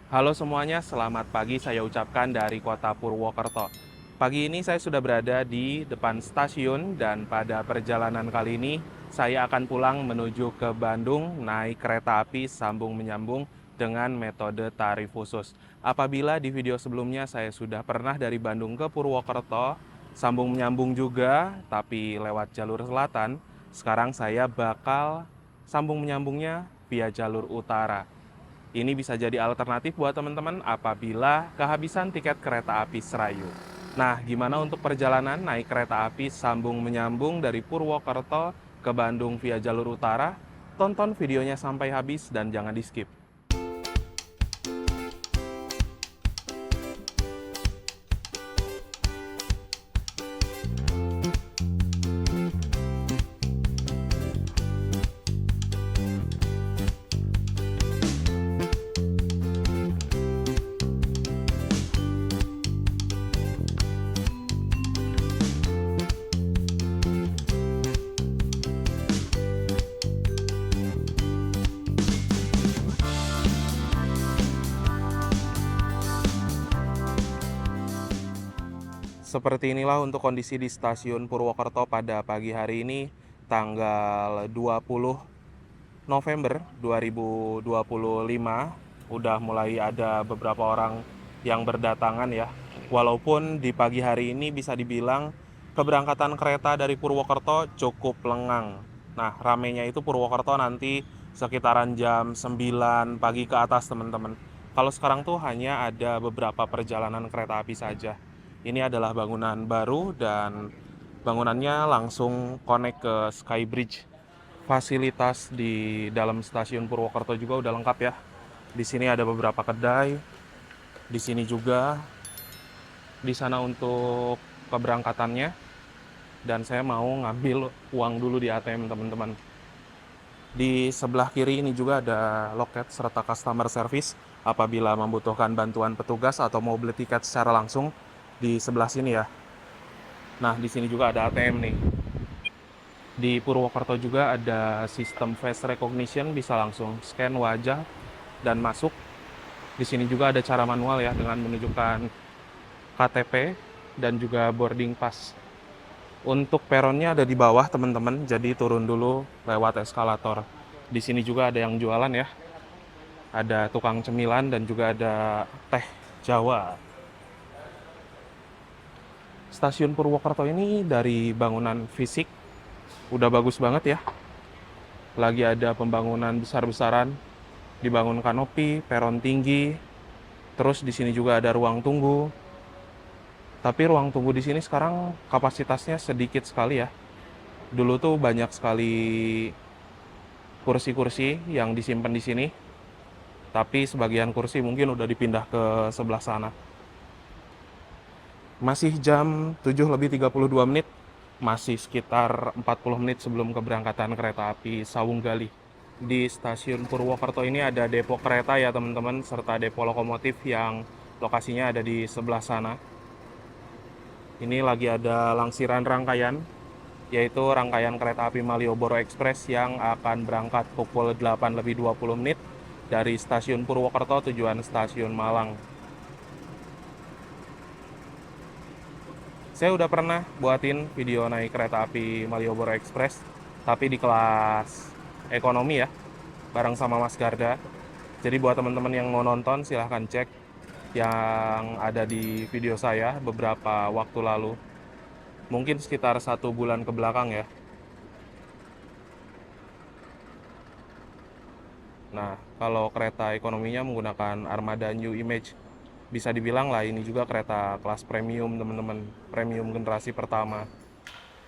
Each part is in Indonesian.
Halo semuanya, selamat pagi saya ucapkan dari kota Purwokerto. Pagi ini saya sudah berada di depan stasiun dan pada perjalanan kali ini saya akan pulang menuju ke Bandung naik kereta api sambung menyambung dengan metode tarif khusus. Apabila di video sebelumnya saya sudah pernah dari Bandung ke Purwokerto, sambung menyambung juga tapi lewat jalur selatan, sekarang saya bakal sambung menyambungnya via jalur utara. Ini bisa jadi alternatif buat teman-teman apabila kehabisan tiket kereta api Serayu. Nah, gimana untuk perjalanan naik kereta api sambung menyambung dari Purwokerto ke Bandung via jalur utara? Tonton videonya sampai habis dan jangan di-skip. Seperti inilah untuk kondisi di stasiun Purwokerto pada pagi hari ini, tanggal 20 November 2025. Udah mulai ada beberapa orang yang berdatangan ya. Walaupun di pagi hari ini bisa dibilang keberangkatan kereta dari Purwokerto cukup lengang. Nah, ramenya itu Purwokerto nanti sekitaran jam 9 pagi ke atas, teman-teman. Kalau sekarang tuh hanya ada beberapa perjalanan kereta api saja. Ini adalah bangunan baru dan bangunannya langsung connect ke Skybridge. Fasilitas di dalam stasiun Purwokerto juga udah lengkap ya. Di sini ada beberapa kedai, di sini juga, di sana untuk keberangkatannya. Dan saya mau ngambil uang dulu di ATM, teman-teman. Di sebelah kiri ini juga ada loket serta customer service apabila membutuhkan bantuan petugas atau mau beli tiket secara langsung di sebelah sini ya. Nah, di sini juga ada ATM nih. Di Purwokerto juga ada sistem face recognition, bisa langsung scan wajah dan masuk. Di sini juga ada cara manual ya dengan menunjukkan KTP dan juga boarding pass. Untuk peronnya ada di bawah, teman-teman, jadi turun dulu lewat eskalator. Di sini juga ada yang jualan ya. Ada tukang cemilan dan juga ada teh Jawa. Stasiun Purwokerto ini dari bangunan fisik udah bagus banget ya. Lagi ada pembangunan besar-besaran, dibangun kanopi, peron tinggi. Terus di sini juga ada ruang tunggu. Tapi ruang tunggu di sini sekarang kapasitasnya sedikit sekali ya. Dulu tuh banyak sekali kursi-kursi yang disimpan di sini. Tapi sebagian kursi mungkin udah dipindah ke sebelah sana. Masih jam 7:32, masih sekitar 40 menit sebelum keberangkatan kereta api Sawung Gali. Di stasiun Purwokerto ini ada depo kereta ya teman-teman, serta depo lokomotif yang lokasinya ada di sebelah sana. Ini lagi ada langsiran rangkaian, yaitu rangkaian kereta api Malioboro Express yang akan berangkat pukul 8:20 dari stasiun Purwokerto tujuan stasiun Malang. Saya udah pernah buatin video naik kereta api Malioboro Express, tapi di kelas ekonomi ya, bareng sama Mas Garda. Jadi buat teman-teman yang mau nonton silahkan cek yang ada di video saya beberapa waktu lalu. Mungkin sekitar 1 bulan ke belakang ya. Nah, kalau kereta ekonominya menggunakan armada New Image, bisa dibilang lah ini juga kereta kelas premium teman-teman, premium generasi pertama.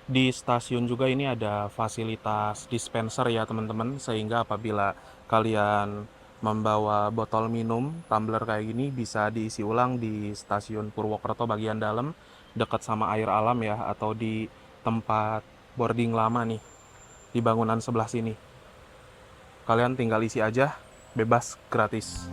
Di stasiun juga ini ada fasilitas dispenser ya teman-teman, sehingga apabila kalian membawa botol minum, tumbler kayak gini bisa diisi ulang di stasiun Purwokerto bagian dalam, dekat sama air alam ya, atau di tempat boarding lama nih, di bangunan sebelah sini. Kalian tinggal isi aja, bebas, gratis.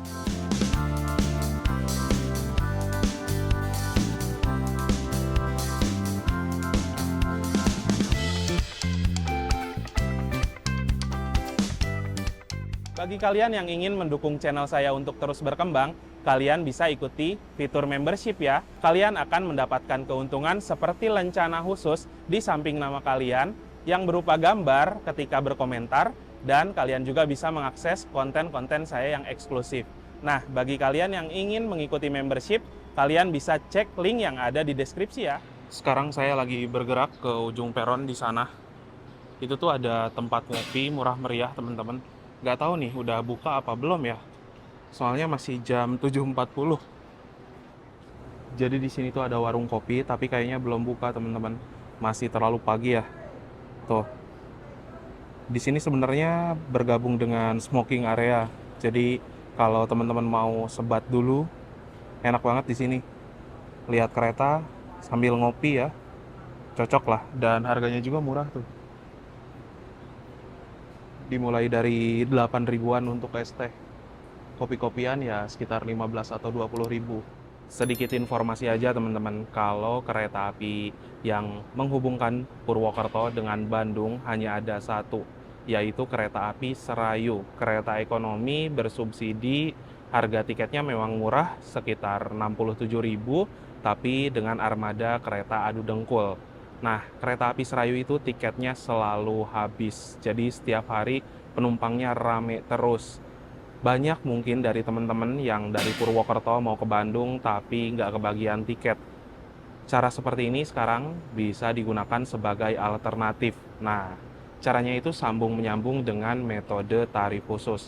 Bagi kalian yang ingin mendukung channel saya untuk terus berkembang, kalian bisa ikuti fitur membership ya. Kalian akan mendapatkan keuntungan seperti lencana khusus di samping nama kalian yang berupa gambar ketika berkomentar, dan kalian juga bisa mengakses konten-konten saya yang eksklusif. Nah, bagi kalian yang ingin mengikuti membership, kalian bisa cek link yang ada di deskripsi ya. Sekarang saya lagi bergerak ke ujung peron di sana. Itu tuh ada tempat ngopi murah meriah, teman-teman. Nggak tahu nih udah buka apa belum ya. Soalnya masih jam 7.40. Jadi di sini tuh ada warung kopi, tapi kayaknya belum buka, teman-teman. Masih terlalu pagi ya. Tuh. Di sini sebenarnya bergabung dengan smoking area. Jadi kalau teman-teman mau sebat dulu, enak banget di sini. Lihat kereta sambil ngopi ya. Cocok lah, dan harganya juga murah tuh. Dimulai dari 8 ribuan untuk es teh. Kopi-kopian ya sekitar 15 atau 20 ribu. Sedikit informasi aja teman-teman, kalau kereta api yang menghubungkan Purwokerto dengan Bandung hanya ada satu, yaitu kereta api Serayu. Kereta ekonomi bersubsidi, harga tiketnya memang murah, sekitar 67 ribu, tapi dengan armada kereta adu dengkul. Nah, kereta api Serayu itu tiketnya selalu habis, jadi setiap hari penumpangnya rame terus. Banyak mungkin dari teman-teman yang dari Purwokerto mau ke Bandung tapi nggak kebagian tiket. Cara seperti ini sekarang bisa digunakan sebagai alternatif. Nah, caranya itu sambung menyambung dengan metode tarif khusus.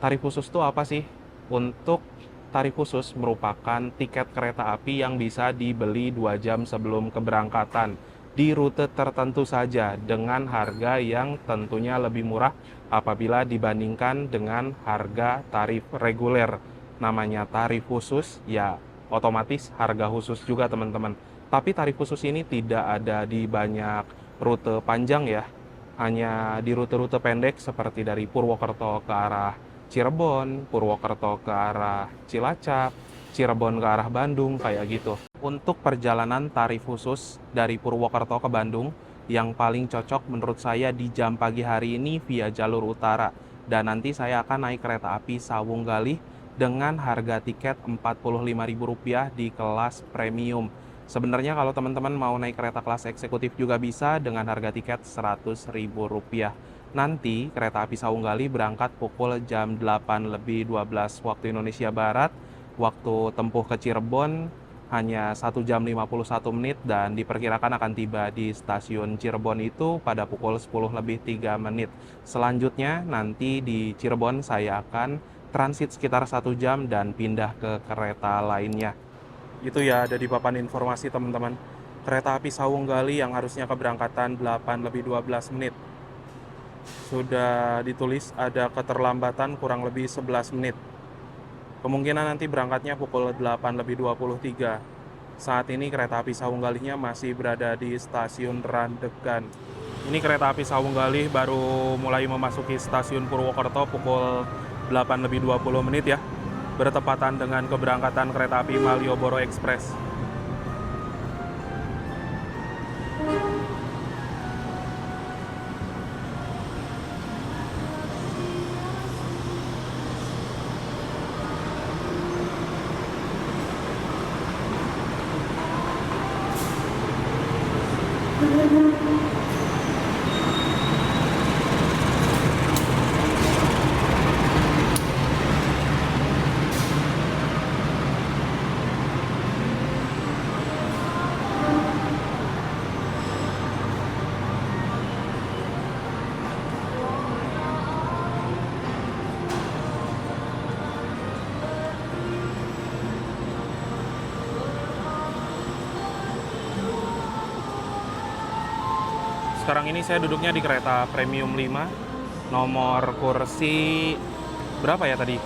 Tarif khusus itu apa sih? Untuk tarif khusus merupakan tiket kereta api yang bisa dibeli 2 jam sebelum keberangkatan di rute tertentu saja dengan harga yang tentunya lebih murah apabila dibandingkan dengan harga tarif reguler. Namanya tarif khusus, ya otomatis harga khusus juga teman-teman. Tapi tarif khusus ini tidak ada di banyak rute panjang ya. Hanya di rute-rute pendek seperti dari Purwokerto ke arah Cirebon, Purwokerto ke arah Cilacap, Cirebon ke arah Bandung, kayak gitu. Untuk perjalanan tarif khusus dari Purwokerto ke Bandung, yang paling cocok menurut saya di jam pagi hari ini via jalur utara. Dan nanti saya akan naik kereta api Sawung Galih dengan harga tiket Rp45.000 di kelas premium. Sebenarnya kalau teman-teman mau naik kereta kelas eksekutif juga bisa dengan harga tiket Rp100.000. Nanti kereta api Sawung Galih berangkat pukul jam 8.12 waktu Indonesia Barat. Waktu tempuh ke Cirebon hanya 1 jam 51 menit dan diperkirakan akan tiba di stasiun Cirebon itu pada pukul 10.03 menit. Selanjutnya nanti di Cirebon saya akan transit sekitar 1 jam dan pindah ke kereta lainnya. Itu ya, ada di papan informasi teman-teman. Kereta api Sawung Galih yang harusnya keberangkatan 8.12 menit. Sudah ditulis ada keterlambatan kurang lebih 11 menit. Kemungkinan nanti berangkatnya pukul 8.23. Saat ini kereta api Sawung Galihnya masih berada di stasiun Randegan. Ini kereta api Sawung Galih baru mulai memasuki stasiun Purwokerto pukul 8.20 menit ya. Bertepatan dengan keberangkatan kereta api Malioboro Express. Sekarang ini saya duduknya di kereta Premium 5, nomor kursi berapa ya tadi?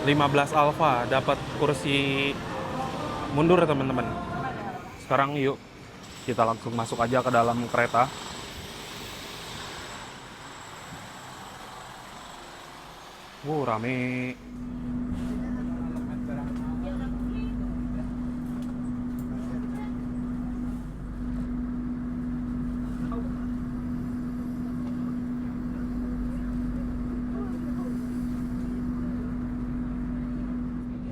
15 Alpha, dapat kursi mundur teman-teman. Sekarang yuk kita langsung masuk aja ke dalam kereta. Rame.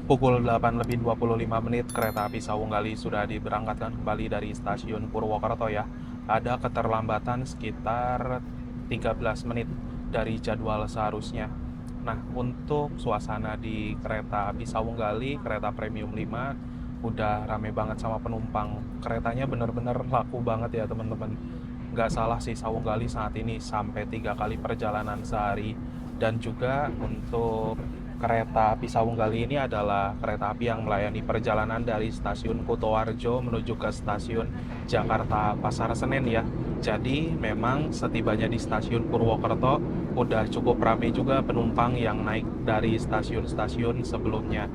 Pukul 8:25 kereta api Sawunggali sudah diberangkatkan kembali dari stasiun Purwokerto ya. Ada keterlambatan sekitar 13 menit dari jadwal seharusnya. Nah, untuk suasana di kereta api Sawunggali, kereta premium 5, udah rame banget sama penumpang. Keretanya bener-bener laku banget ya teman-teman. Nggak salah sih, Sawunggali saat ini sampai 3 kali perjalanan sehari. Dan juga untuk kereta api Sawunggali ini adalah kereta api yang melayani perjalanan dari stasiun Kutoarjo menuju ke stasiun Jakarta Pasar Senen ya. Jadi memang setibanya di stasiun Purwokerto udah cukup ramai juga penumpang yang naik dari stasiun-stasiun sebelumnya.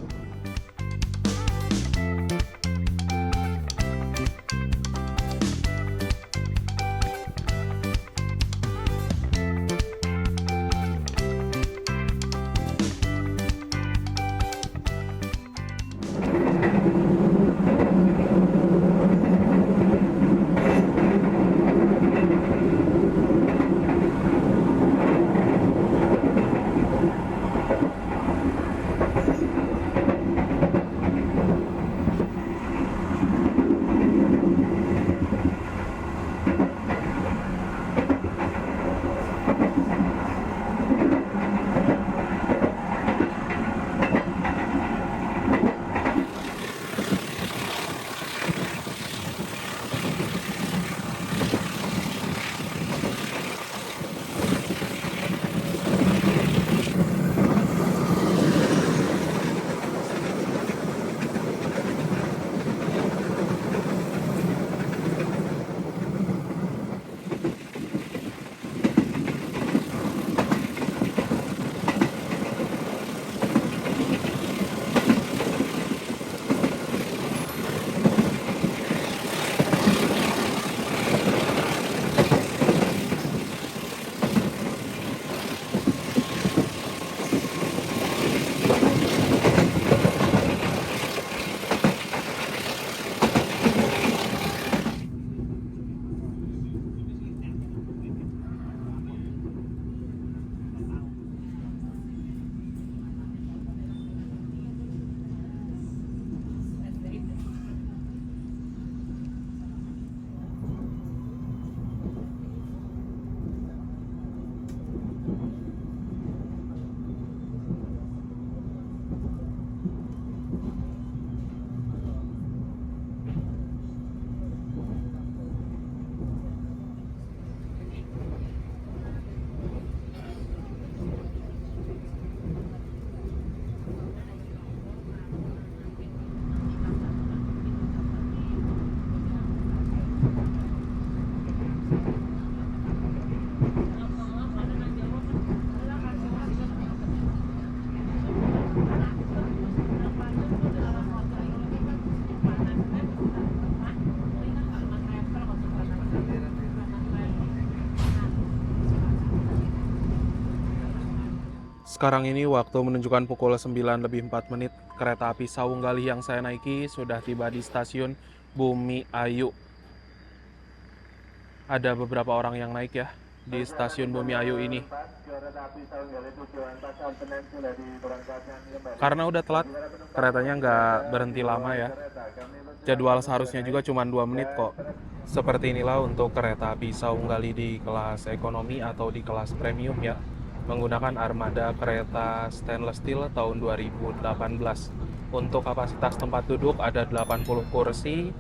Sekarang ini waktu menunjukkan pukul 9:04. Kereta api Sawunggali yang saya naiki sudah tiba di stasiun Bumi Ayu. Ada beberapa orang yang naik ya di stasiun Bumi Ayu ini. Karena udah telat, keretanya nggak berhenti lama ya. Jadwal seharusnya juga cuma 2 menit kok. Seperti inilah untuk kereta api Sawunggali di kelas ekonomi atau di kelas premium ya. Menggunakan armada kereta stainless steel tahun 2018. Untuk kapasitas tempat duduk ada 80 kursi,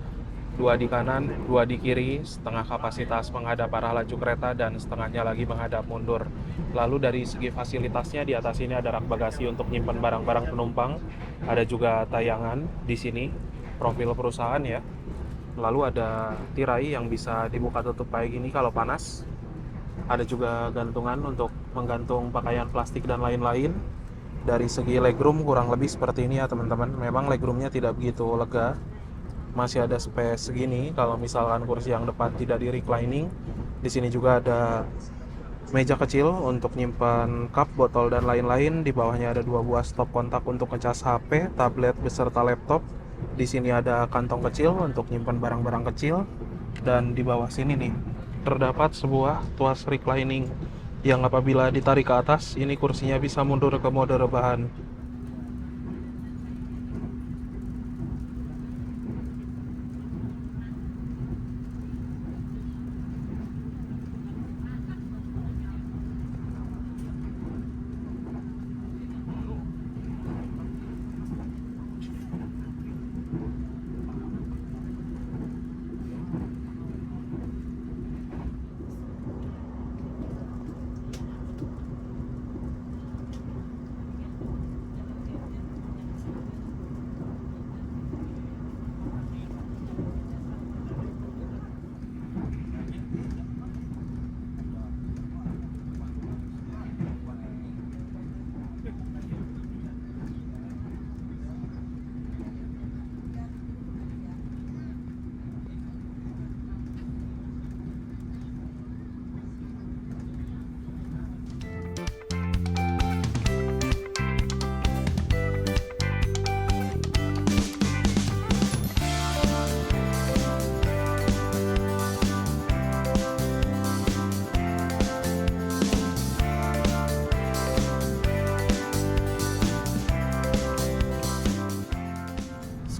2 di kanan, 2 di kiri, setengah kapasitas menghadap arah laju kereta dan setengahnya lagi menghadap mundur. Lalu dari segi fasilitasnya, di atas ini ada rak bagasi untuk nyimpan barang-barang penumpang. Ada juga tayangan di sini, profil perusahaan ya. Lalu ada tirai yang bisa dibuka tutup kayak gini kalau panas. Ada juga gantungan untuk menggantung pakaian plastik dan lain-lain. Dari segi legroom kurang lebih seperti ini ya teman-teman. Memang legroomnya tidak begitu lega. Masih ada space segini kalau misalkan kursi yang depan tidak di reclining. Di sini juga ada meja kecil untuk nyimpan cup, botol dan lain-lain. Di bawahnya ada 2 buah stop kontak untuk ngecas HP, tablet beserta laptop. Di sini ada kantong kecil untuk nyimpan barang-barang kecil. Dan di bawah sini nih terdapat sebuah tuas reclining yang apabila ditarik ke atas, ini kursinya bisa mundur ke mode rebahan.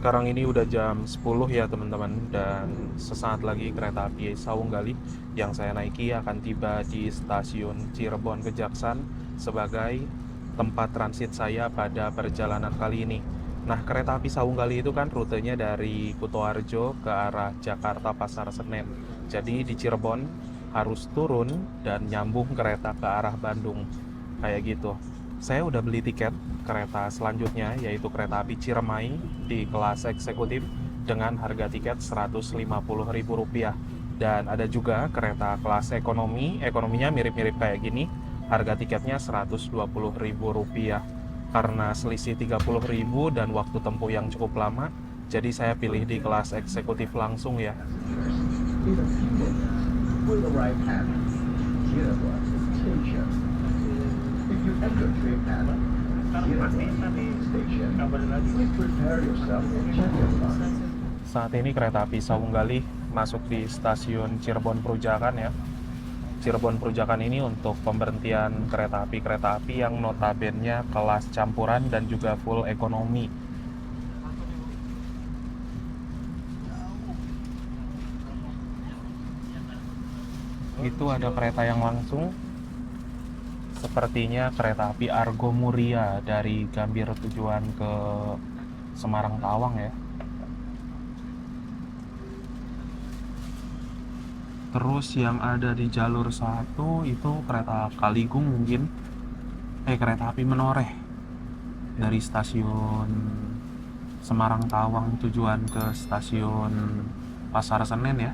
Sekarang ini udah jam 10 ya teman-teman, dan sesaat lagi kereta api Saunggali yang saya naiki akan tiba di stasiun Cirebon Kejaksan sebagai tempat transit saya pada perjalanan kali ini. Nah, kereta api Saunggali itu kan rutenya dari Kutoarjo ke arah Jakarta Pasar Senen. Jadi di Cirebon harus turun dan nyambung kereta ke arah Bandung. Kayak gitu. Saya udah beli tiket kereta selanjutnya, yaitu kereta api Ciremai di kelas eksekutif dengan harga tiket Rp150.000. Dan ada juga kereta kelas ekonomi, ekonominya mirip-mirip kayak gini, harga tiketnya Rp120.000. Karena selisih Rp30.000 dan waktu tempuh yang cukup lama, jadi saya pilih di kelas eksekutif langsung ya. Saat ini kereta api Saunggali masuk di stasiun Cirebon Perujakan ya. Cirebon Perujakan ini untuk pemberhentian kereta api yang notabene kelas campuran dan juga full ekonomi. Itu ada kereta yang langsung, sepertinya kereta api Argo Muria dari Gambir tujuan ke Semarang Tawang ya. Terus yang ada di jalur 1 itu kereta Kaligung mungkin, kereta api Menoreh dari stasiun Semarang Tawang tujuan ke stasiun Pasar Senen ya.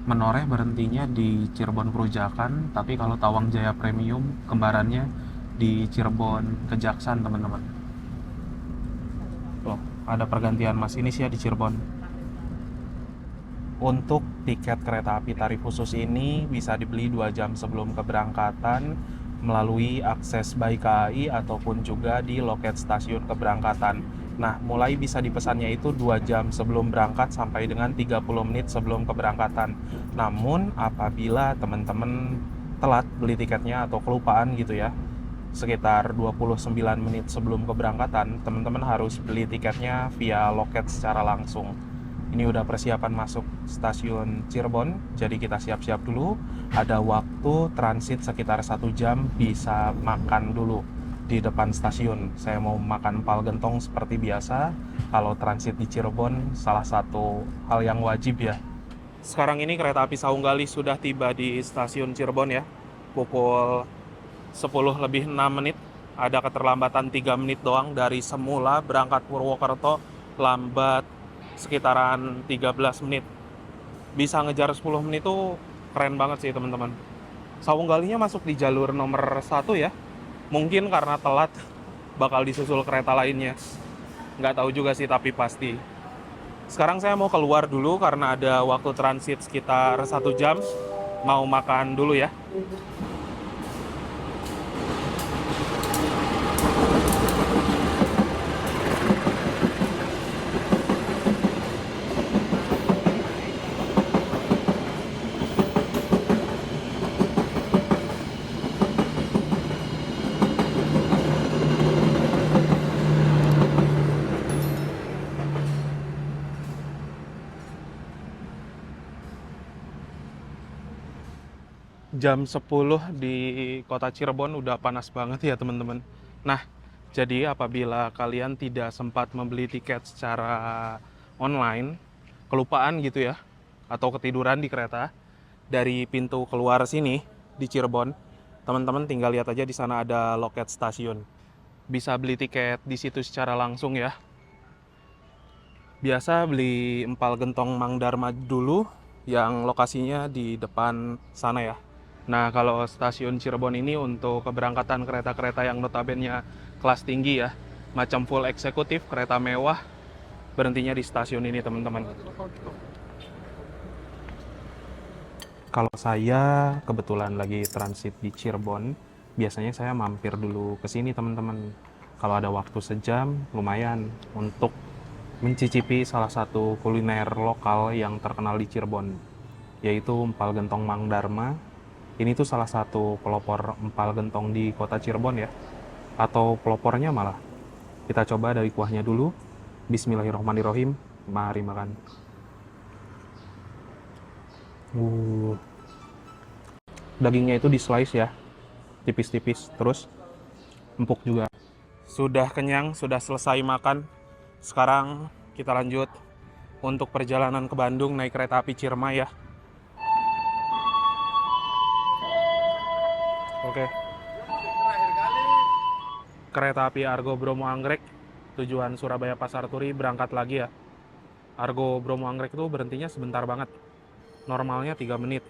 Menoreh berhentinya di Cirebon Perujakan, tapi kalau Tawang Jaya Premium kembarannya di Cirebon Kejaksan teman-teman. Loh, ada pergantian masinis ya di Cirebon. Untuk tiket kereta api tarif khusus ini bisa dibeli 2 jam sebelum keberangkatan melalui akses by KAI ataupun juga di loket stasiun keberangkatan. Nah, mulai bisa dipesannya itu 2 jam sebelum berangkat sampai dengan 30 menit sebelum keberangkatan. Namun, apabila teman-teman telat beli tiketnya atau kelupaan gitu ya, sekitar 29 menit sebelum keberangkatan, teman-teman harus beli tiketnya via loket secara langsung. Ini udah persiapan masuk stasiun Cirebon, jadi kita siap-siap dulu. Ada waktu transit sekitar 1 jam, bisa makan dulu di depan stasiun. Saya mau makan empal gentong seperti biasa. Kalau transit di Cirebon, salah satu hal yang wajib ya. Sekarang ini kereta api Saunggali sudah tiba di stasiun Cirebon ya. Pukul 10:06. Ada keterlambatan 3 menit doang. Dari semula berangkat Purwokerto lambat sekitaran 13 menit. Bisa ngejar 10 menit tuh keren banget sih teman-teman. Saunggalinya masuk di jalur nomor 1 ya. Mungkin karena telat bakal disusul kereta lainnya. Nggak tahu juga sih, tapi pasti. Sekarang saya mau keluar dulu karena ada waktu transit sekitar 1 jam. Mau makan dulu ya. Jam 10 di kota Cirebon udah panas banget ya teman-teman. Nah, jadi apabila kalian tidak sempat membeli tiket secara online, kelupaan gitu ya, atau ketiduran di kereta, dari pintu keluar sini di Cirebon, teman-teman tinggal lihat aja di sana ada loket stasiun. Bisa beli tiket di situ secara langsung ya. Biasa beli empal gentong Mang Darma dulu yang lokasinya di depan sana ya. Nah, kalau stasiun Cirebon ini untuk keberangkatan kereta-kereta yang notabene kelas tinggi ya, macam full eksekutif, kereta mewah, berhentinya di stasiun ini teman-teman. Kalau saya kebetulan lagi transit di Cirebon, biasanya saya mampir dulu ke sini teman-teman. Kalau ada waktu sejam, lumayan untuk mencicipi salah satu kuliner lokal yang terkenal di Cirebon, yaitu empal gentong Mang Darma. Ini tuh salah satu pelopor empal gentong di kota Cirebon ya, atau pelopornya malah. Kita coba dari kuahnya dulu. Bismillahirrahmanirrahim. Mari makan. Dagingnya itu di slice ya, tipis-tipis, terus empuk juga. Sudah kenyang, sudah selesai makan. Sekarang kita lanjut untuk perjalanan ke Bandung naik kereta api Ciremai ya. Oke. Kereta api Argo Bromo Anggrek tujuan Surabaya Pasar Turi berangkat lagi ya. Argo Bromo Anggrek itu berhentinya sebentar banget. Normalnya 3 menit.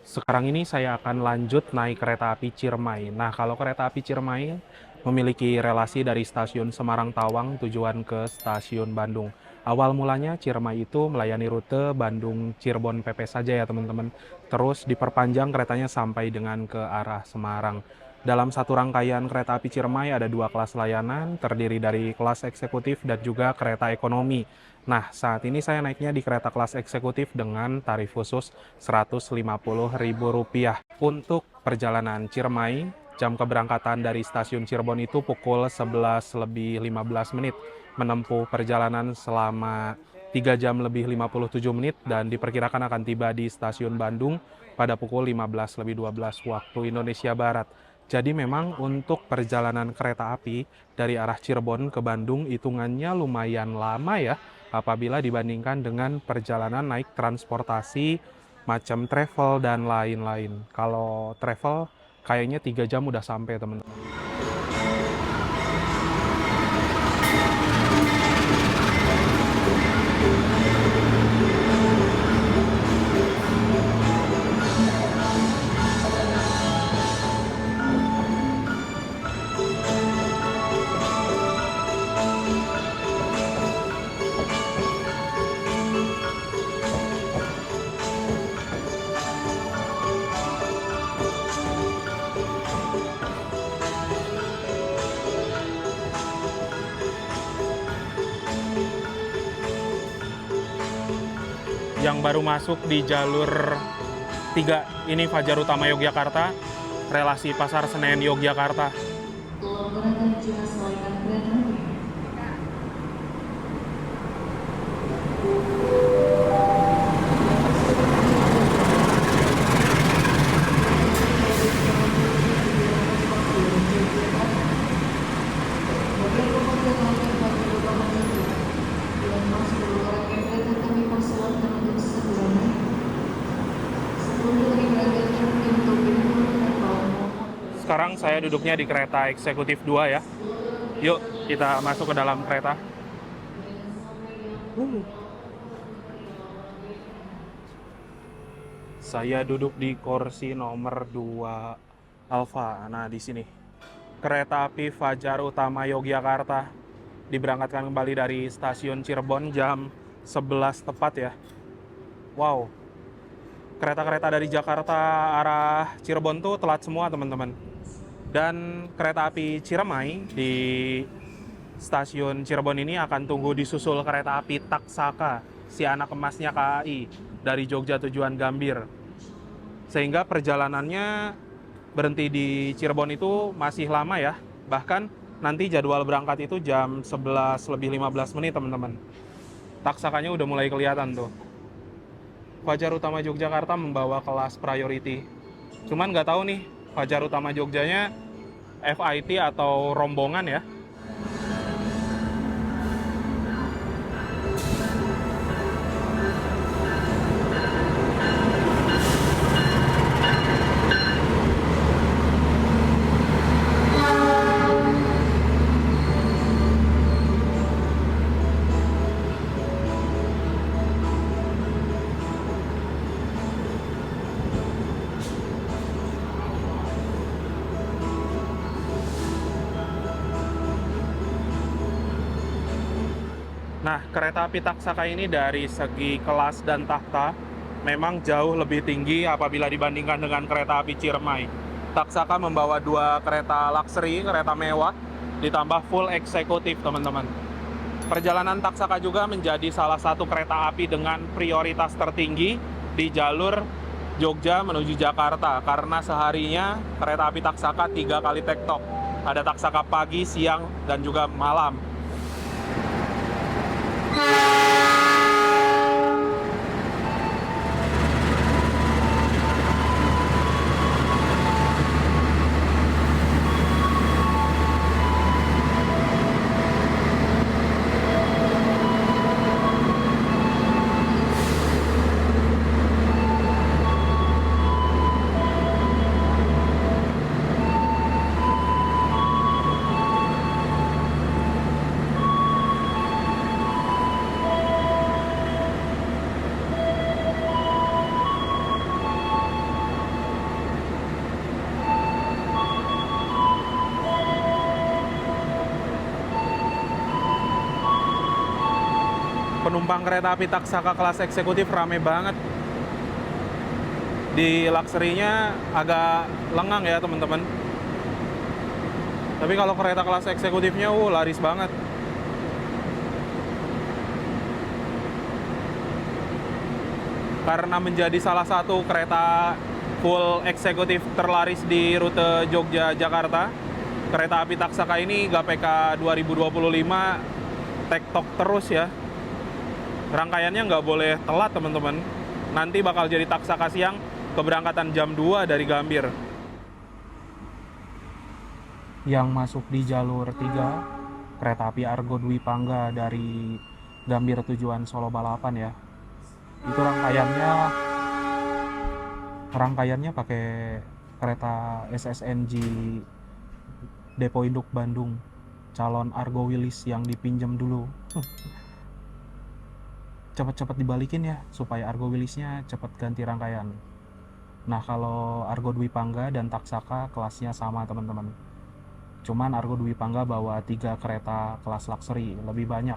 Sekarang ini saya akan lanjut naik kereta api Ciremai. Nah, kalau kereta api Ciremai memiliki relasi dari stasiun Semarang Tawang tujuan ke stasiun Bandung. Awal mulanya Ciremai itu melayani rute Bandung Cirebon PP saja ya teman-teman. Terus diperpanjang keretanya sampai dengan ke arah Semarang. Dalam satu rangkaian kereta api Ciremai ada 2 kelas layanan, terdiri dari kelas eksekutif dan juga kereta ekonomi. Nah, saat ini saya naiknya di kereta kelas eksekutif dengan tarif khusus Rp150.000. Untuk perjalanan Ciremai, jam keberangkatan dari stasiun Cirebon itu pukul 11 lebih 15 menit. Menempuh perjalanan selama 3 jam lebih 57 menit dan diperkirakan akan tiba di stasiun Bandung pada pukul 15 lebih 12 waktu Indonesia Barat. Jadi memang untuk perjalanan kereta api dari arah Cirebon ke Bandung hitungannya lumayan lama ya, apabila dibandingkan dengan perjalanan naik transportasi macam travel dan lain-lain. Kalau travel kayaknya 3 jam udah sampai teman-teman. Yang baru masuk di jalur 3 ini Fajar Utama Yogyakarta, relasi Pasar Senen Yogyakarta. Sekarang saya duduknya di kereta eksekutif 2 ya. Yuk kita masuk ke dalam kereta. Saya duduk di kursi nomor 2 Alfa. Nah, di sini. Kereta api Fajar Utama Yogyakarta diberangkatkan kembali dari stasiun Cirebon jam 11 tepat ya. Wow. Kereta-kereta dari Jakarta arah Cirebon tuh telat semua, teman-teman. Dan kereta api Ciremai di stasiun Cirebon ini akan tunggu disusul kereta api Taksaka, si anak emasnya KAI, dari Jogja tujuan Gambir. Sehingga perjalanannya berhenti di Cirebon itu masih lama ya. Bahkan nanti jadwal berangkat itu jam 11 lebih 15 menit teman-teman. Taksakanya udah mulai kelihatan tuh. Fajar Utama Yogyakarta membawa kelas priority. Cuman nggak tahu nih, Fajar Utama Jogjanya FIT atau rombongan ya. Nah, kereta api Taksaka ini dari segi kelas dan tahta memang jauh lebih tinggi apabila dibandingkan dengan kereta api Ciremai. Taksaka membawa 2 kereta luxury, kereta mewah, ditambah full eksekutif, teman-teman. Perjalanan Taksaka juga menjadi salah satu kereta api dengan prioritas tertinggi di jalur Jogja menuju Jakarta, karena seharinya kereta api Taksaka 3 kali tektok. Ada taksaka pagi, siang, dan juga malam. Penumpang kereta api Taksaka kelas eksekutif rame banget. Di luxury-nya agak lengang ya teman-teman. Tapi kalau kereta kelas eksekutifnya laris banget. Karena menjadi salah satu kereta full eksekutif terlaris di rute Jogja-Jakarta, kereta api Taksaka ini GPK 2025 tektok terus ya. Rangkaiannya nggak boleh telat teman-teman. Nanti bakal jadi Taksaka siang, keberangkatan jam 2 dari Gambir. Yang masuk di jalur 3, kereta api Argo Dwi Pangga dari Gambir tujuan Solo Balapan ya. Itu rangkaiannya pakai kereta SSNG Depo Induk Bandung, calon Argo Wilis yang dipinjam dulu. Cepat-cepat dibalikin ya supaya Argo Wilisnya cepat ganti rangkaian. Nah, kalau Argo Dwi Pangga dan Taksaka kelasnya sama teman-teman. Cuman Argo Dwi Pangga bawa 3 kereta kelas luxury, lebih banyak.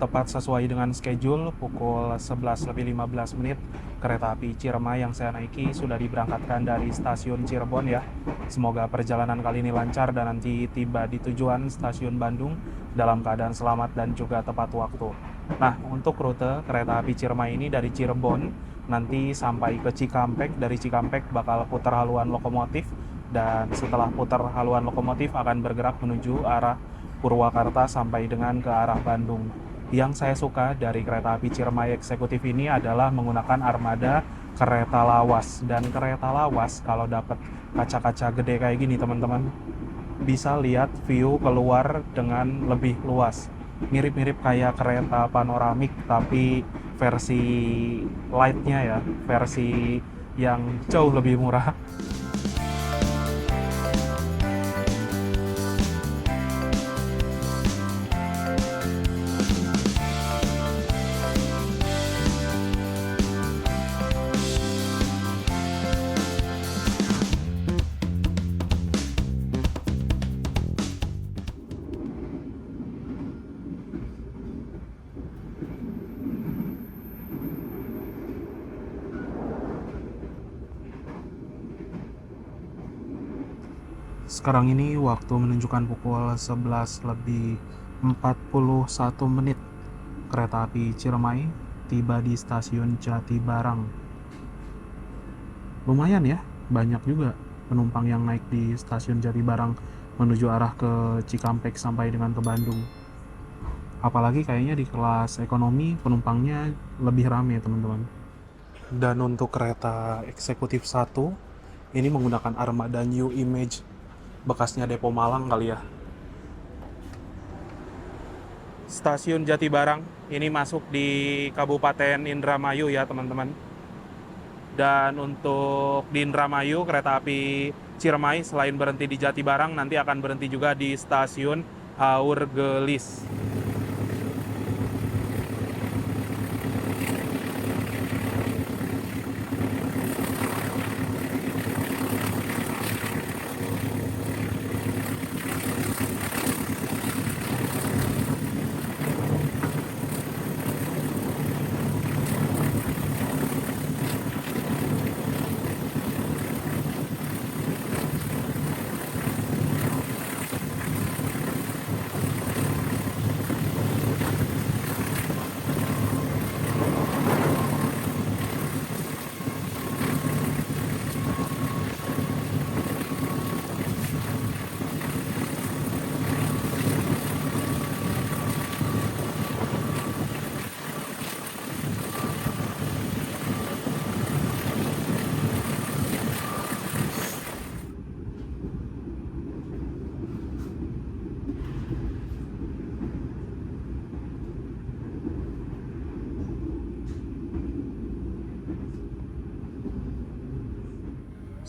Tepat sesuai dengan schedule, pukul 11:15 kereta api Ciremai yang saya naiki sudah diberangkatkan dari stasiun Cirebon ya. Semoga perjalanan kali ini lancar dan nanti tiba di tujuan stasiun Bandung dalam keadaan selamat dan juga tepat waktu. Nah, untuk rute kereta api Ciremai ini dari Cirebon nanti sampai ke Cikampek. Dari Cikampek bakal putar haluan lokomotif, dan setelah putar haluan lokomotif akan bergerak menuju arah Purwakarta sampai dengan ke arah Bandung. Yang saya suka dari kereta api Ciremai eksekutif ini adalah menggunakan armada kereta lawas. Dan kereta lawas kalau dapat kaca-kaca gede kayak gini teman-teman, bisa lihat view keluar dengan lebih luas. Mirip-mirip kayak kereta panoramik tapi versi lightnya ya, versi yang jauh lebih murah. Sekarang ini waktu menunjukkan pukul 11:41. Kereta api Ciremai tiba di stasiun Jatibarang. Lumayan ya, banyak juga penumpang yang naik di stasiun Jatibarang menuju arah ke Cikampek sampai dengan ke Bandung. Apalagi kayaknya di kelas ekonomi penumpangnya lebih ramai teman-teman. Dan untuk kereta eksekutif 1 ini menggunakan armada New Image, bekasnya Depo Malang kali ya. Stasiun Jatibarang ini masuk di Kabupaten Indramayu ya teman-teman. Dan untuk di Indramayu, kereta api Ciremai selain berhenti di Jatibarang, nanti akan berhenti juga di stasiun Haur Gelis.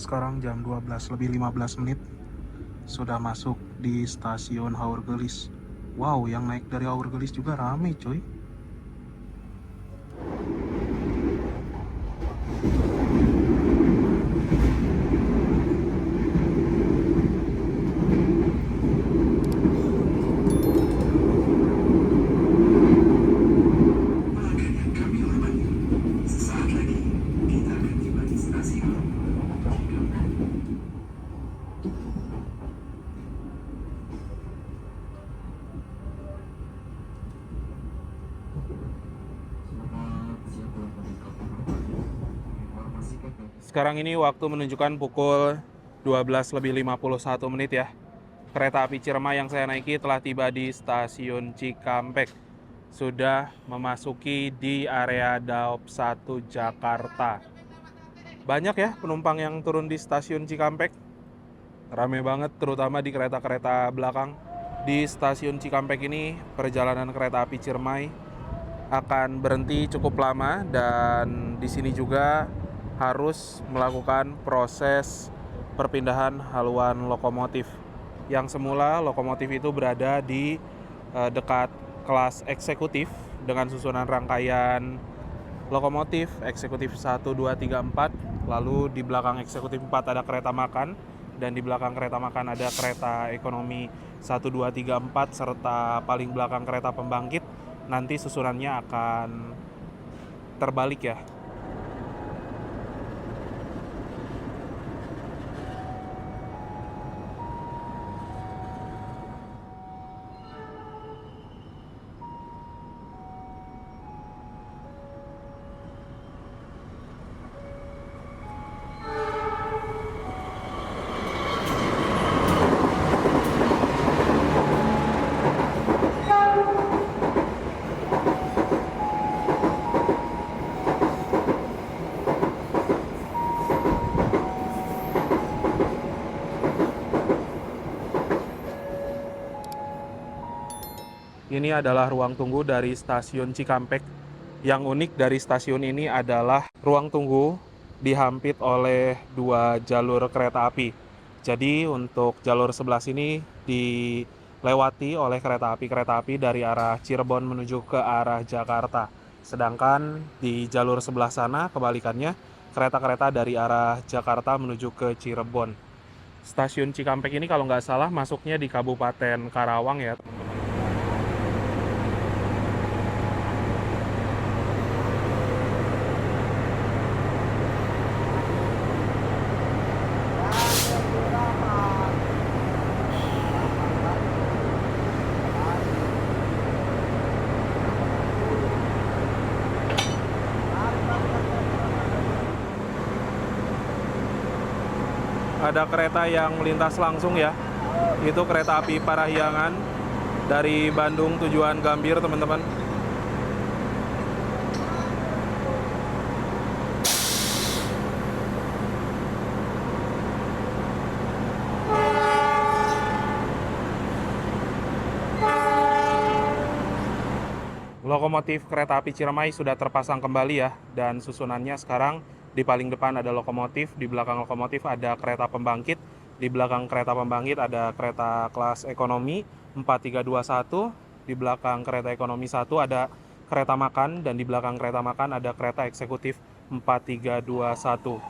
Sekarang jam 12 lebih 15 menit. Sudah masuk di stasiun Haurgelis. Wow, yang naik dari Haurgelis juga rame coy. Sekarang ini waktu menunjukkan pukul 12 lebih 51 menit ya. Kereta api Ciremai yang saya naiki telah tiba di stasiun Cikampek. Sudah memasuki di area Daop 1 Jakarta. Banyak ya penumpang yang turun di stasiun Cikampek. Rame banget terutama di kereta-kereta belakang. Di stasiun Cikampek ini perjalanan kereta api Ciremai akan berhenti cukup lama dan di sini juga harus melakukan proses perpindahan haluan lokomotif. Yang semula lokomotif itu berada di dekat kelas eksekutif dengan susunan rangkaian lokomotif eksekutif 1, 2, 3, 4. Lalu di belakang eksekutif 4 ada kereta makan dan di belakang kereta makan ada kereta ekonomi 1, 2, 3, 4 serta paling belakang kereta pembangkit. Nanti susunannya akan terbalik ya. Ini adalah ruang tunggu dari stasiun Cikampek. Yang unik dari stasiun ini adalah ruang tunggu dihampit oleh 2 jalur kereta api. Jadi untuk jalur sebelah sini dilewati oleh kereta api dari arah Cirebon menuju ke arah Jakarta. Sedangkan di jalur sebelah sana kebalikannya kereta-kereta dari arah Jakarta menuju ke Cirebon. Stasiun Cikampek ini kalau nggak salah masuknya di Kabupaten Karawang ya. Ada kereta yang melintas langsung ya. Itu kereta api Parahyangan dari Bandung tujuan Gambir, teman-teman. Lokomotif kereta api Ciremai sudah terpasang kembali ya, dan susunannya sekarang di paling depan ada lokomotif, di belakang lokomotif ada kereta pembangkit, di belakang kereta pembangkit ada kereta kelas ekonomi 4321, di belakang kereta ekonomi 1 ada kereta makan, dan di belakang kereta makan ada kereta eksekutif 4321.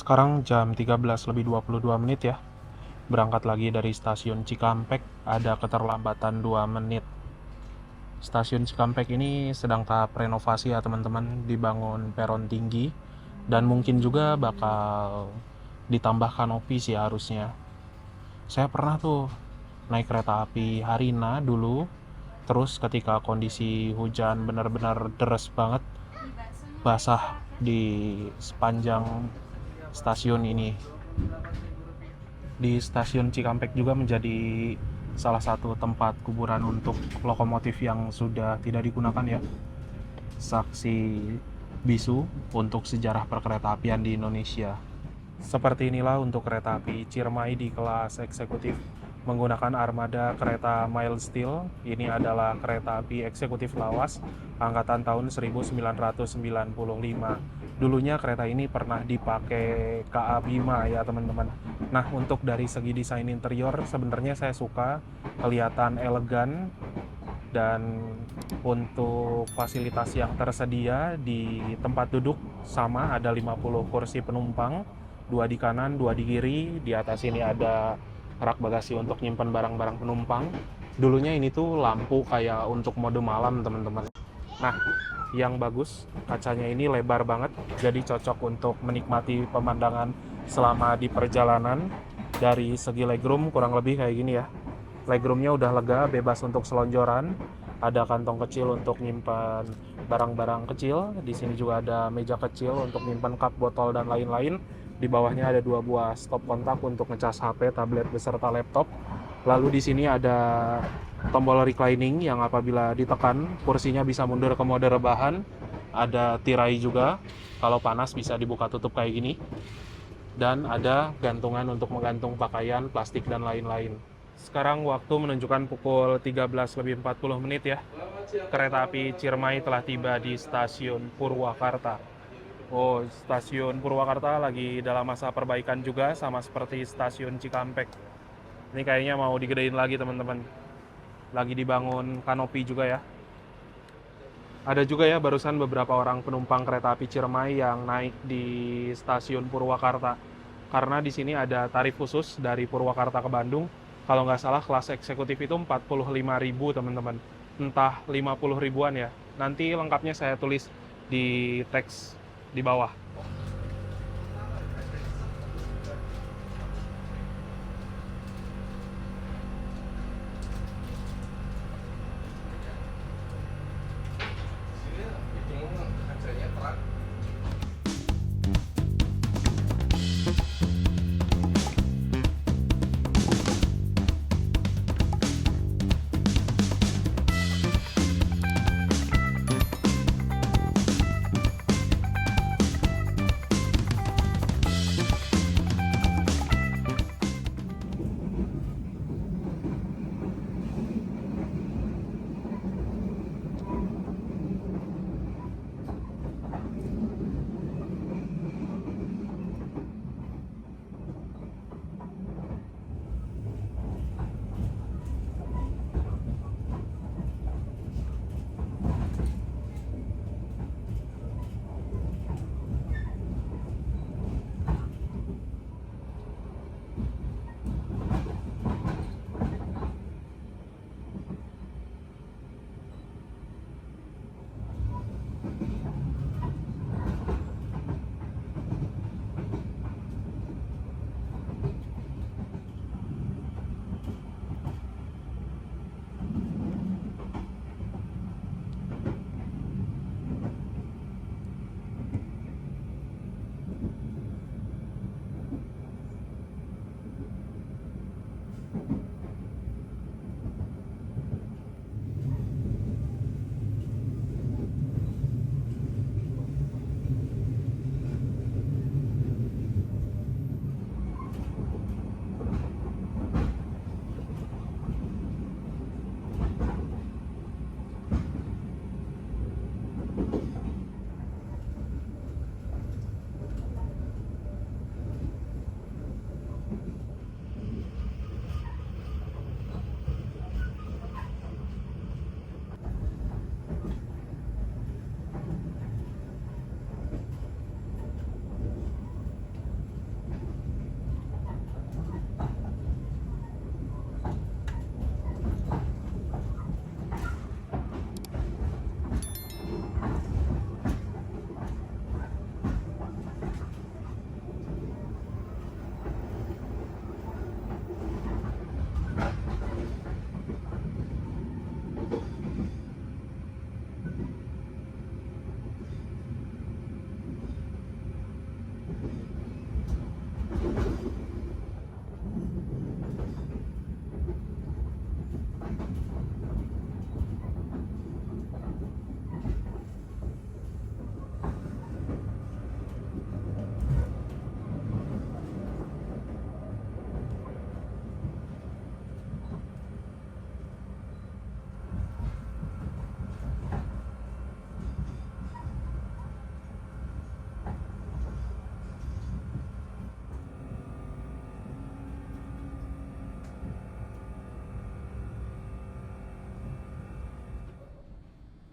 Sekarang jam 13:22 ya. Berangkat lagi dari stasiun Cikampek, ada keterlambatan 2 menit. Stasiun Cikampek ini sedang tahap renovasi ya teman-teman, dibangun peron tinggi dan mungkin juga bakal ditambah kanopi sih harusnya. Saya pernah tuh naik kereta api Harina dulu, terus ketika kondisi hujan benar-benar deres banget, basah di sepanjang stasiun ini. Di stasiun Cikampek juga menjadi salah satu tempat kuburan untuk lokomotif yang sudah tidak digunakan ya. Saksi bisu untuk sejarah perkeretaapian di Indonesia. Seperti inilah untuk kereta api Ciremai di kelas eksekutif menggunakan armada kereta Mild Steel. Ini adalah kereta api eksekutif lawas angkatan tahun 1995. Dulunya kereta ini pernah dipakai KA Bima ya teman-teman. Nah, untuk dari segi desain interior sebenarnya saya suka, kelihatan elegan, dan untuk fasilitas yang tersedia di tempat duduk sama, ada 50 kursi penumpang, 2 di kanan, 2 di kiri. Di atas ini ada rak bagasi untuk nyimpan barang-barang penumpang. Dulunya ini tuh lampu kayak untuk mode malam teman-teman. Nah, yang bagus kacanya ini lebar banget, jadi cocok untuk menikmati pemandangan selama di perjalanan. Dari segi legroom kurang lebih kayak gini ya. Legroomnya udah lega, bebas untuk selonjoran. Ada kantong kecil untuk nyimpan barang-barang kecil. Di sini juga ada meja kecil untuk nyimpan cup, botol, dan lain-lain. Di bawahnya ada 2 buah stop kontak untuk ngecas HP, tablet, beserta laptop. Lalu di sini ada tombol reclining yang apabila ditekan kursinya bisa mundur ke mode rebahan. Ada tirai juga, kalau panas bisa dibuka tutup kayak gini. Dan ada gantungan untuk menggantung pakaian, plastik, dan lain-lain. Sekarang waktu menunjukkan pukul 13:40 ya. Kereta api Ciremai telah tiba di stasiun Purwakarta. Oh, stasiun Purwakarta lagi dalam masa perbaikan juga, sama seperti stasiun Cikampek. Ini kayaknya mau digedein lagi teman-teman. Lagi dibangun kanopi juga ya. Ada juga ya barusan beberapa orang penumpang kereta api Ciremai yang naik di stasiun Purwakarta. Karena di sini ada tarif khusus dari Purwakarta ke Bandung. Kalau nggak salah kelas eksekutif itu 45.000 teman-teman. Entah 50 ribuan ya. Nanti lengkapnya saya tulis di teks di bawah.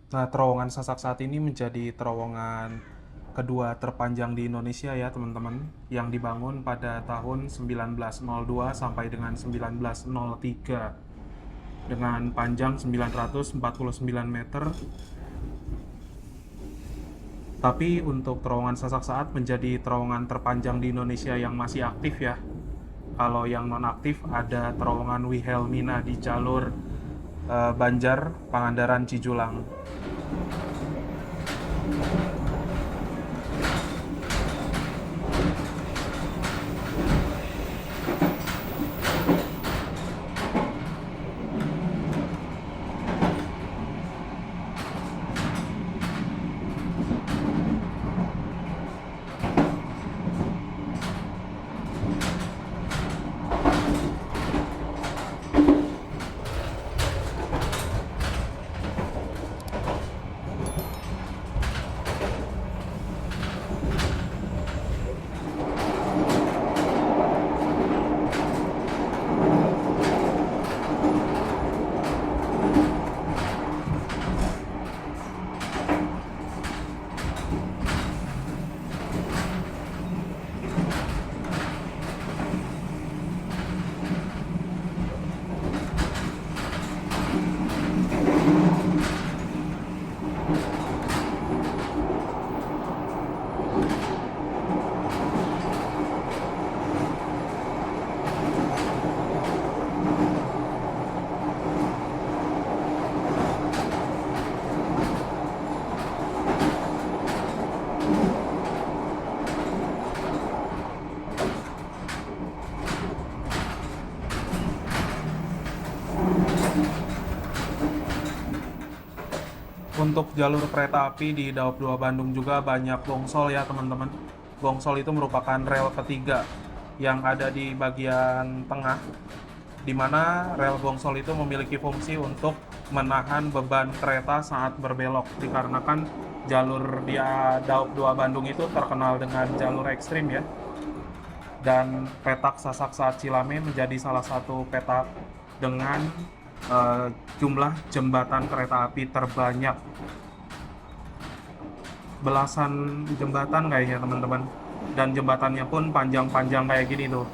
Nah, terowongan Sasak saat ini menjadi terowongan kedua terpanjang di Indonesia ya teman-teman, yang dibangun pada tahun 1902 sampai dengan 1903 dengan panjang 949 meter. Tapi untuk terowongan Sasak Saat menjadi terowongan terpanjang di Indonesia yang masih aktif ya. Kalau yang non aktif ada terowongan Wilhelmina di jalur Banjar, Pangandaran, Cijulang. Untuk jalur kereta api di Daob 2 Bandung juga banyak bongsol ya teman-teman. Bongsol itu merupakan rel ketiga yang ada di bagian tengah, di mana rel bongsol itu memiliki fungsi untuk menahan beban kereta saat berbelok, dikarenakan jalur di Daob 2 Bandung itu terkenal dengan jalur ekstrim ya. Dan petak Sasak Saat Cilame menjadi salah satu petak dengan jumlah jembatan kereta api terbanyak, belasan jembatan kayaknya teman-teman, dan jembatannya pun panjang-panjang kayak gini tuh.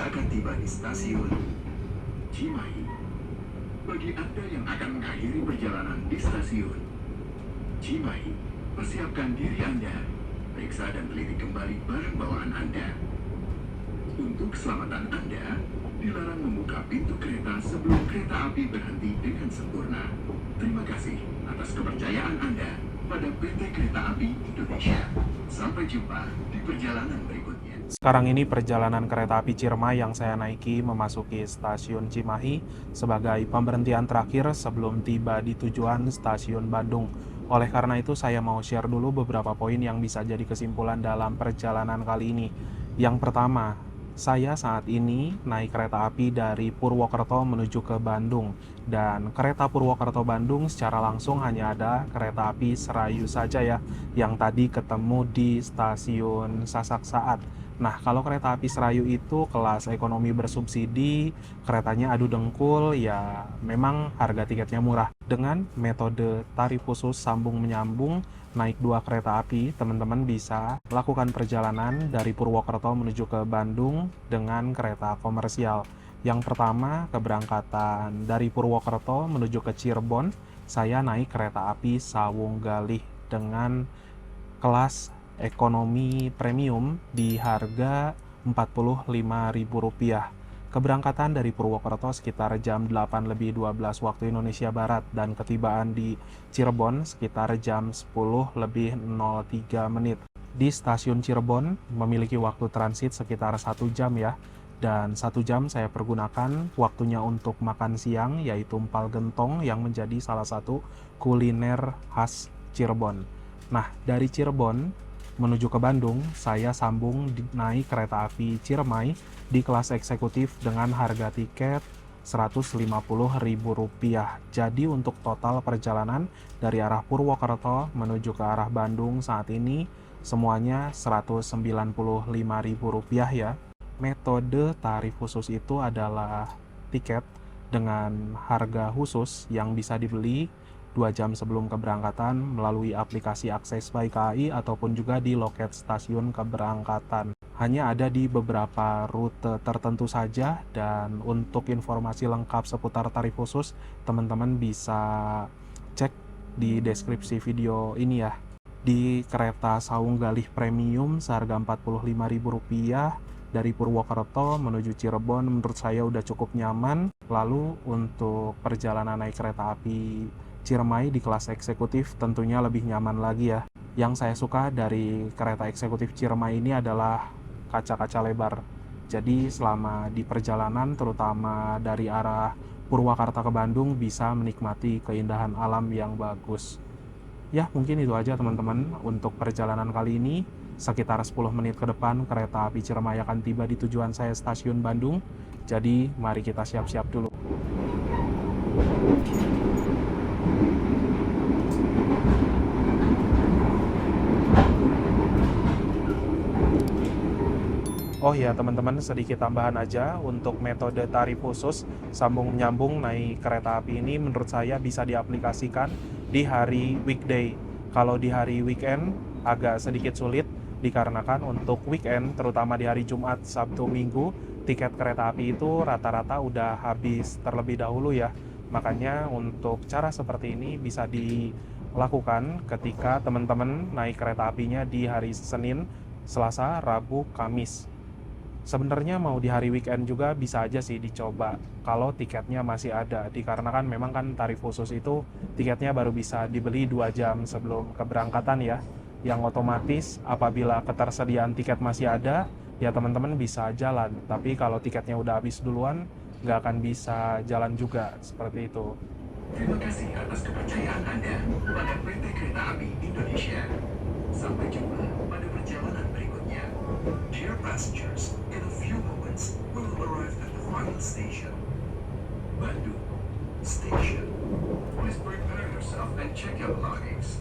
akan tiba di stasiun Cimahi. Bagi Anda yang akan mengakhiri perjalanan di stasiun Cimahi, persiapkan diri Anda. Periksa dan teliti kembali barang bawaan Anda. Untuk keselamatan Anda, dilarang membuka pintu kereta sebelum kereta api berhenti dengan sempurna. Terima kasih atas kepercayaan Anda pada PT Kereta Api Indonesia. Sampai jumpa di perjalanan berikutnya. Sekarang ini perjalanan kereta api Ciremai yang saya naiki memasuki stasiun Cimahi sebagai pemberhentian terakhir sebelum tiba di tujuan stasiun Bandung. Oleh karena itu saya mau share dulu beberapa poin yang bisa jadi kesimpulan dalam perjalanan kali ini. Yang pertama, saya saat ini naik kereta api dari Purwokerto menuju ke Bandung. Dan kereta Purwokerto-Bandung secara langsung hanya ada kereta api Serayu saja ya, yang tadi ketemu di stasiun Sasak Saat. Nah, kalau kereta api Serayu itu kelas ekonomi bersubsidi, keretanya adu dengkul, ya memang harga tiketnya murah. Dengan metode tarif khusus sambung menyambung, naik 2 kereta api, teman-teman bisa lakukan perjalanan dari Purwokerto menuju ke Bandung dengan kereta komersial. Yang pertama, keberangkatan dari Purwokerto menuju ke Cirebon, saya naik kereta api Sawung Galih dengan kelas ekonomi premium di harga Rp45.000. Keberangkatan dari Purwokerto sekitar jam 8:12 waktu Indonesia Barat dan ketibaan di Cirebon sekitar jam 10:03. Di stasiun Cirebon memiliki waktu transit sekitar 1 jam ya, dan 1 jam saya pergunakan waktunya untuk makan siang, yaitu empal gentong yang menjadi salah satu kuliner khas Cirebon. Nah, dari Cirebon menuju ke Bandung, saya sambung naik kereta api Ciremai di kelas eksekutif dengan harga tiket Rp150.000. Jadi untuk total perjalanan dari arah Purwokerto menuju ke arah Bandung saat ini semuanya Rp195.000 ya. Metode tarif khusus itu adalah tiket dengan harga khusus yang bisa dibeli 2 jam sebelum keberangkatan melalui aplikasi Akses by KAI ataupun juga di loket stasiun keberangkatan. Hanya ada di beberapa rute tertentu saja, dan untuk informasi lengkap seputar tarif khusus, teman-teman bisa cek di deskripsi video ini ya. Di kereta Sawung Galih Premium seharga Rp45.000 dari Purwokerto menuju Cirebon menurut saya udah cukup nyaman. Lalu untuk perjalanan naik kereta api Ciremai di kelas eksekutif tentunya lebih nyaman lagi ya. Yang saya suka dari kereta eksekutif Ciremai ini adalah kaca-kaca lebar. Jadi selama di perjalanan terutama dari arah Purwakarta ke Bandung bisa menikmati keindahan alam yang bagus. Ya, mungkin itu aja teman-teman untuk perjalanan kali ini. Sekitar 10 menit ke depan kereta api Ciremai akan tiba di tujuan saya stasiun Bandung. Jadi mari kita siap-siap dulu. Oh ya teman-teman, sedikit tambahan aja untuk metode tarif khusus sambung menyambung naik kereta api ini menurut saya bisa diaplikasikan di hari weekday. Kalau di hari weekend agak sedikit sulit dikarenakan untuk weekend terutama di hari Jumat, Sabtu, Minggu tiket kereta api itu rata-rata udah habis terlebih dahulu ya. Makanya untuk cara seperti ini bisa dilakukan ketika teman-teman naik kereta apinya di hari Senin, Selasa, Rabu, Kamis. Sebenarnya mau di hari weekend juga bisa aja sih dicoba kalau tiketnya masih ada, dikarenakan memang kan tarif khusus itu tiketnya baru bisa dibeli 2 jam sebelum keberangkatan ya, yang otomatis apabila ketersediaan tiket masih ada ya teman-teman bisa jalan, tapi kalau tiketnya udah habis duluan nggak akan bisa jalan juga, seperti itu. Terima kasih atas kepercayaan Anda pada PT Kereta Api Indonesia. Sampai jumpa pada perjalanan berikutnya. Dear passengers, in a few moments we will arrive at the final station, Bandung Station. Please prepare yourself and check your belongings.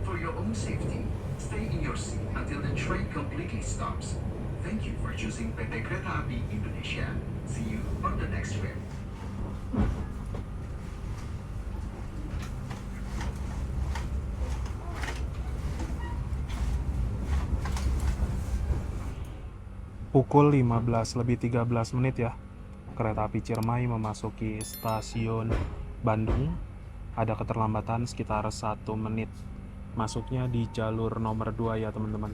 For your own safety, stay in your seat until the train completely stops. Thank you for choosing PT Kereta Api Indonesia. See you on the next trip. Pukul 15:13 ya. Kereta api Ciremai memasuki stasiun Bandung. Ada keterlambatan sekitar 1 menit. Masuknya di jalur nomor 2 ya teman-teman.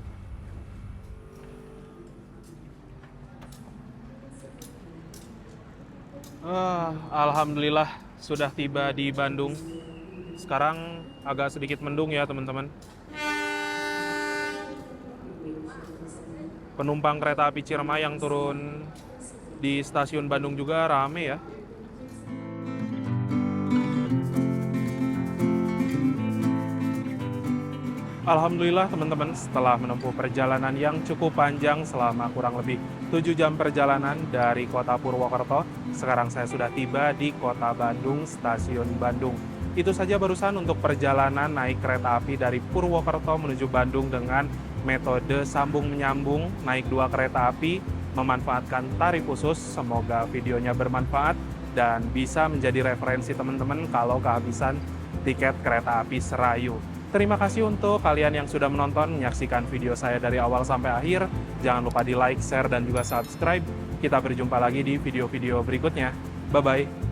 Alhamdulillah sudah tiba di Bandung. Sekarang agak sedikit mendung ya teman-teman. Penumpang kereta api Ciremai yang turun di stasiun Bandung juga rame ya. Alhamdulillah teman-teman, setelah menempuh perjalanan yang cukup panjang selama kurang lebih 7 jam perjalanan dari kota Purwokerto, sekarang saya sudah tiba di kota Bandung, stasiun Bandung. Itu saja barusan untuk perjalanan naik kereta api dari Purwokerto menuju Bandung dengan metode sambung menyambung, naik 2 kereta api, memanfaatkan tarif khusus. Semoga videonya bermanfaat dan bisa menjadi referensi teman-teman kalau kehabisan tiket kereta api Serayu. Terima kasih untuk kalian yang sudah menonton, menyaksikan video saya dari awal sampai akhir. Jangan lupa di like, share, dan juga subscribe. Kita berjumpa lagi di video-video berikutnya. Bye-bye.